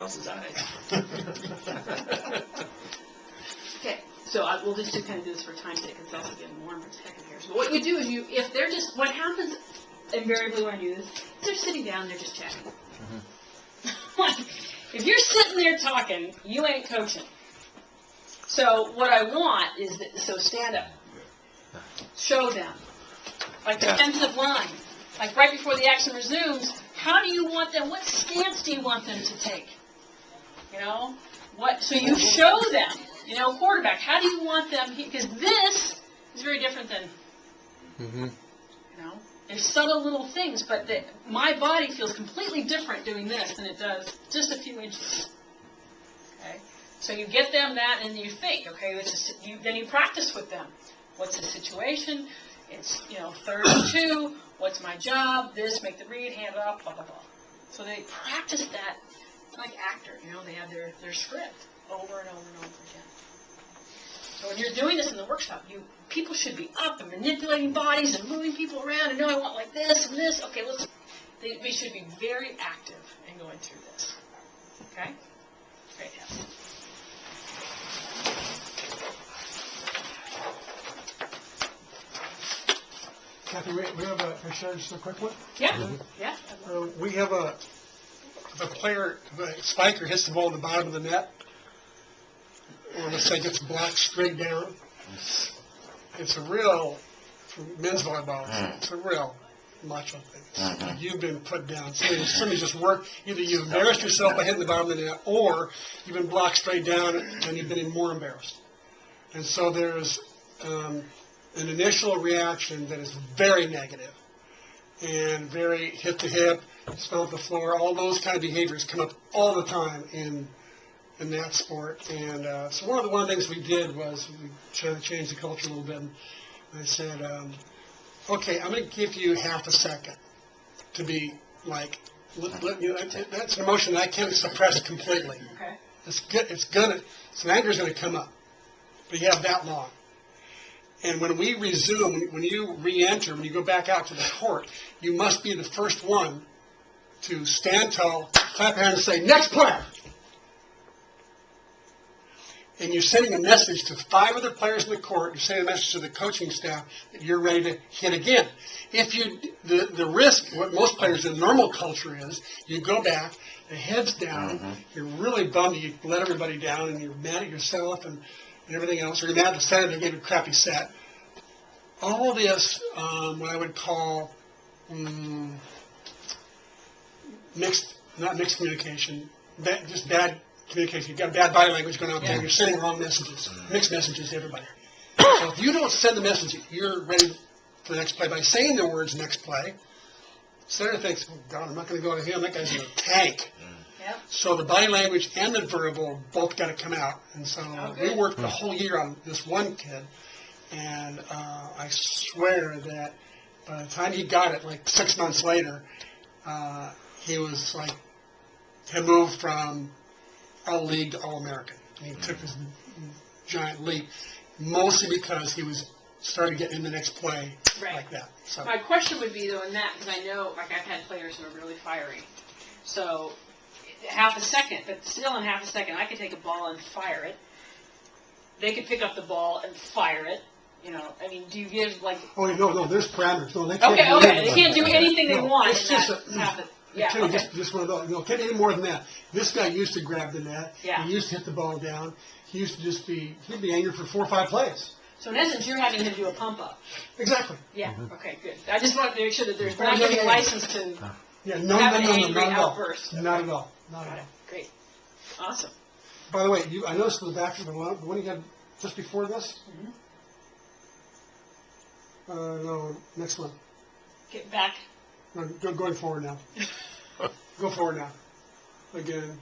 else's eyes. Okay, so we'll just kind of do this for time's sake, because also getting warm for a second here. So what you do is if they're just, what happens invariably when I do this, they're sitting down, they're just chatting. If you're sitting there talking, you ain't coaching. So what I want is that, so stand up. Show them. Like defensive line. Like right before the action resumes, how do you want them, what stance do you want them to take? You know? So you show them, you know, quarterback, how do you want them, because this is very different than, you know, there's subtle little things, but my body feels completely different doing this than it does just a few inches. Okay? So you get them that, and you think, okay, then you practice with them. What's the situation? It's, you know, 3rd and 2. What's my job? This, make the read, hand it off, blah, blah, blah. So they practice that like actor, you know, they have their script over and over and over again. So when you're doing this in the workshop, people should be up and manipulating bodies and moving people around and no, I want like this and this. Okay, we should be very active in going through this. Okay? Great, yes. Kathy, we have can I share just a quick one? Yeah, yeah. We have a player, the spiker hits the ball in the bottom of the net, or let's say gets blocked straight down. It's a real, for men's volleyball, it's a real macho thing. You've been put down. Somebody just worked, either you embarrassed yourself by hitting the bottom of the net, or you've been blocked straight down and you've been even more embarrassed. And so there's an initial reaction that is very negative and very hip-to-hip, stomp the floor, all those kind of behaviors come up all the time in that sport. And so one of the things we did was we tried to change the culture a little bit. And I said, okay, I'm going to give you half a second to be like, that's an emotion that I can't suppress completely. Okay. Some anger is going to come up, but you have that long. And when we resume, when you re-enter, when you go back out to the court, you must be the first one to stand tall, clap your hands, and say, next player. And you're sending a message to 5 other players in the court. You're sending a message to the coaching staff that you're ready to hit again. If the risk, what most players in normal culture is, you go back, the head's down, you're really bummed, you let everybody down, and you're mad at yourself and everything else, or you're mad at the center, they gave you a crappy set. All this, what I would call not mixed communication, just bad communication. You've got bad body language going out there, you're sending wrong messages, mixed messages to everybody. So if you don't send the message, you're ready for the next play by saying the words next play, center thinks, oh God, I'm not going to go to him, that guy's in a tank. Yep. So the body language and the verbal both got to come out. And so we worked the whole year on this one kid. And I swear that by the time he got it, like 6 months later, he was like, he moved from All-League to All-American. He took this giant leap, mostly because he was starting to get in the next play like that. So my question would be, though, in that, because I know, like, I've had players who are really fiery. So half a second, but still in half a second, I could take a ball and fire it. They could pick up the ball and fire it. You know, I mean, do you give, like... Oh, no, there's parameters. No, they can't they can't do anything they want. It's just just one of those. No, can't any more than that. This guy used to grab the net. Yeah. He used to hit the ball down. He used to just he'd be angry for 4 or 5 plays. So in essence, you're having him do a pump up. Exactly. Yeah. Okay. Good. I just wanted to make sure that we're not giving license to no, have an angry outburst. Not at all. Not Got at it. all. Great. Awesome. By the way, I noticed in the back of the one you had just before this. No, next one. Get back. No, going forward now. Go forward now. Again.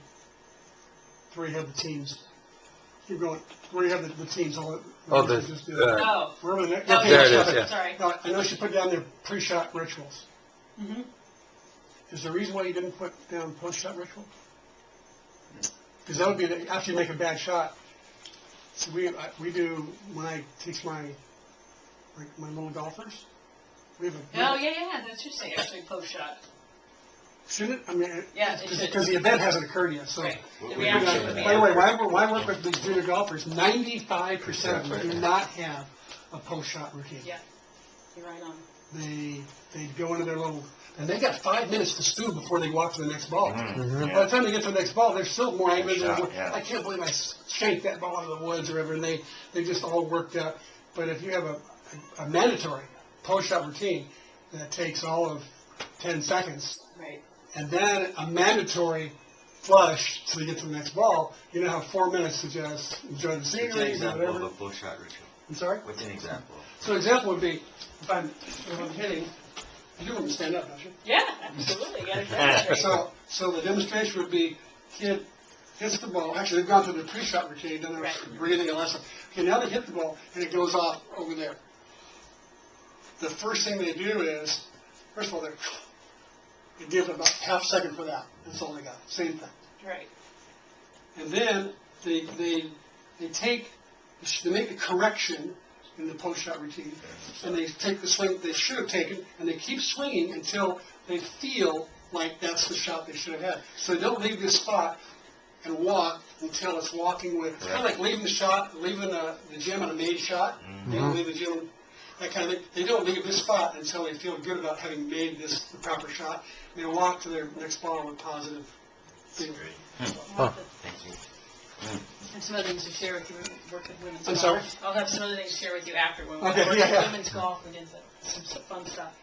Where you have the teams. Keep going. Where you have the teams. Oh. Wherever the next. Oh, there it is. Yeah. Sorry. Now, I know she put down there pre-shot rituals. Is there a reason why you didn't put down post-shot ritual? Because that would be after you make a bad shot. So we do when I teach my little golfers. We have Yeah, that's just say actually post shot. Shouldn't it? I mean, Yeah, it should. because the event hasn't occurred yet, so. Right. The By reaction would be. By the way, when I work with these junior golfers, 95% of them do not have a post-shot routine. Yeah, you're right on. They go into their little, and they got 5 minutes to stew before they go out to the next ball. Mhm. By the time they get to the next ball, they're still more angry. Shot, yeah. I can't believe I shanked that ball out of the woods or whatever, and they just all worked up. But if you have a mandatory post-shot routine that takes all of 10 seconds, Right. and then a mandatory flush so you get to the next ball, you now have 4 minutes to just enjoy the What's an scenery, example whatever. of a full shot ritual? I'm sorry? What's an example? So an example would be, if I'm hitting, you want me to stand up, don't you? Yeah, absolutely. You gotta demonstrate. So the demonstration would be, kid hits the ball, actually they've gone through the pre-shot routine, done their Right. breathing and lesson. Okay, now they hit the ball and it goes off over there. The first thing they do is, first of all, they give about half second for that. That's all they got. Same thing. Right. And then they make a correction in the post-shot routine, and they take the swing they should have taken, and they keep swinging until they feel like that's the shot they should have had. So they don't leave this spot and walk until it's walking with, it's kind of like leaving the shot, leaving the gym on a made shot. They don't leave the gym, that kind of thing. They don't leave this spot until they feel good about having made this the proper shot. And they walk to their next ball with positive feeling. Thank you. And some other things to share with you, we work with women's I'm golf. sorry? I'll have some other things to share with you after when we Okay, work yeah. with women's golf and into some fun stuff.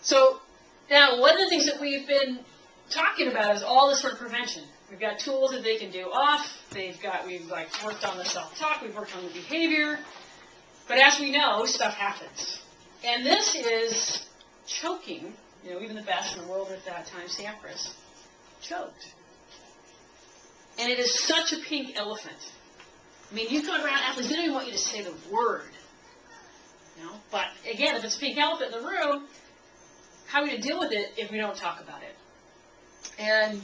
So now one of the things that we've been talking about is all this sort of prevention. We've got tools that they can do off. We've like worked on the self-talk. We've worked on the behavior. But as we know, stuff happens. And this is choking. You know, even the best in the world at that time, Sampras, choked. And it is such a pink elephant. I mean, you've gone around athletes, they don't even want you to say the word. You know? But again, if it's a pink elephant in the room, how are we going to deal with it if we don't talk about it? And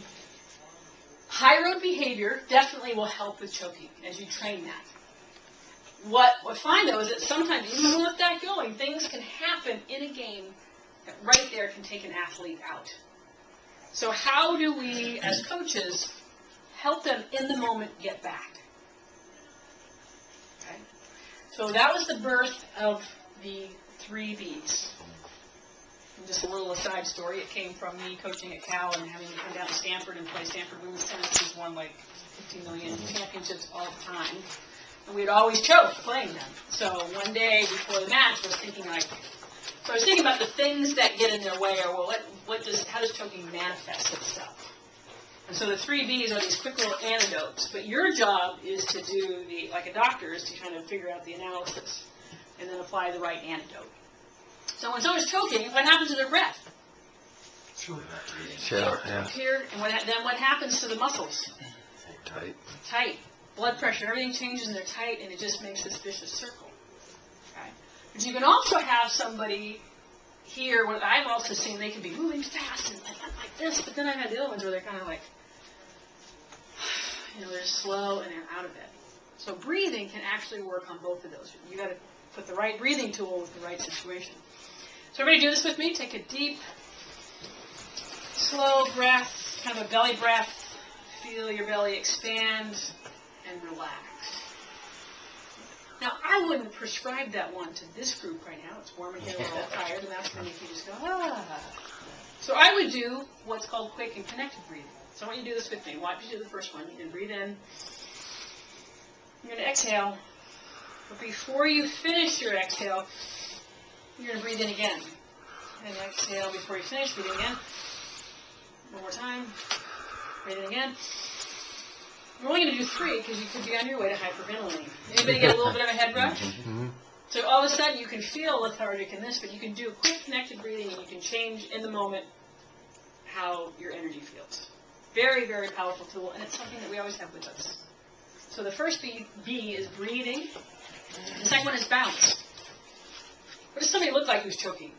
high road behavior definitely will help with choking as you train that. What I find, though, is that sometimes, even with that going, things can happen in a game that right there can take an athlete out. So how do we, as coaches, help them in the moment get back? Okay? So that was the birth of the 3 Bs. And just a little aside story, it came from me coaching at Cal and having to come down to Stanford and play Stanford women's tennis, who's won like 50 million championships all the time. And we'd always choke playing them. So one day before the match, I was thinking about the things that get in their way, or well, how does choking manifest itself? And so the 3 Bs are these quick little antidotes. But your job is to do like a doctor, is to kind of figure out the analysis and then apply the right antidote. So when someone's choking, what happens to their breath? Sure, yeah. Here, and then what happens to the muscles? Tight. Blood pressure, everything changes and they're tight, and it just makes this vicious circle. Okay? But you can also have somebody here, what I've also seen, they can be moving fast and like this, but then I've had the other ones where they're kind of like, they're slow and they're out of it. So breathing can actually work on both of those. You got to put the right breathing tool with the right situation. So everybody do this with me. Take a deep, slow breath, kind of a belly breath. Feel your belly expand and relax. Now, I wouldn't prescribe that one to this group right now. It's warm in here, we're all tired, and that's when you can just go, ah. So I would do what's called quick and connected breathing. So I want you to do this with me. Watch me do the first one. You're going to breathe in. You're going to exhale. But before you finish your exhale, you're going to breathe in again. And exhale before you finish. Breathe in again. One more time. Breathe in again. We're only going to do 3 because you could be on your way to hyperventilating. Anybody get a little bit of a head rush? So all of a sudden you can feel lethargic in this, but you can do quick connected breathing and you can change in the moment how your energy feels. Very, very powerful tool, and it's something that we always have with us. So the first B is breathing. The second one is bounce. What does somebody look like who's choking?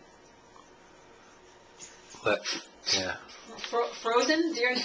Yeah. Frozen, deer in